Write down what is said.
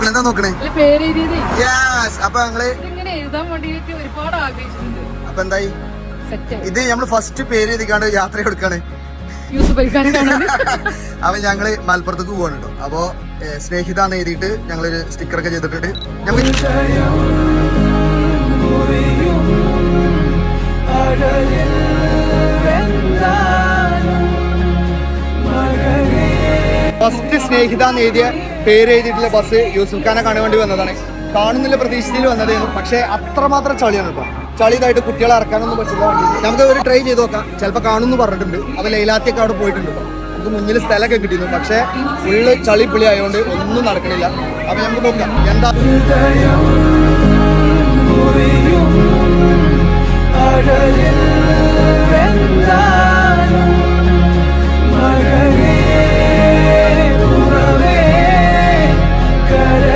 നോക്കണേ എന്താ നോക്കണേ യെസ് അപ്പൊ ഞങ്ങള് അപ്പൊ എന്തായി ഇത് നമ്മള് ഫസ്റ്റ് പേര് എഴുതിക്കാണ്ട് യാത്ര എടുക്കാണ് അപ്പൊ ഞങ്ങള് മലപ്പുറത്തേക്ക് പോവാണ് കേട്ടോ. അപ്പൊ സ്നേഹിത എന്ന് എഴുതിയിട്ട് ഞങ്ങളൊരു സ്റ്റിക്കറൊക്കെ ചെയ്തിട്ടുണ്ട്. ഫസ്റ്റ് സ്നേഹിത എന്ന് എഴുതിയ പേര് എഴുതിയിട്ടുള്ള ബസ് യൂസുഫ് ഖാനെ കാണാൻ വേണ്ടി വന്നതാണ്. കാണുന്നില്ല പ്രതീക്ഷയിൽ വന്നതായിരുന്നു. പക്ഷെ അത്രമാത്രം ചളിയാണ് കേട്ടോ. ചളി ഇതായിട്ട് കുട്ടികളെ ഇറക്കാനൊന്നും പറ്റില്ല. നമുക്ക് ഒരു ട്രൈ ചെയ്ത് നോക്കാം. ചിലപ്പോൾ കാണുമെന്ന് പറഞ്ഞിട്ടുണ്ട്. അപ്പൊ ലൈലാത്തിയൊക്കെ അവിടെ പോയിട്ടുണ്ട്. നമുക്ക് മുന്നിൽ സ്ഥലമൊക്കെ കിട്ടിയിരുന്നു. പക്ഷെ ഫുള്ള് ചളി പിളി ആയതുകൊണ്ട് ഒന്നും നടക്കണില്ല. അപ്പൊ നമുക്ക് നോക്കാം എന്താ. മകനെ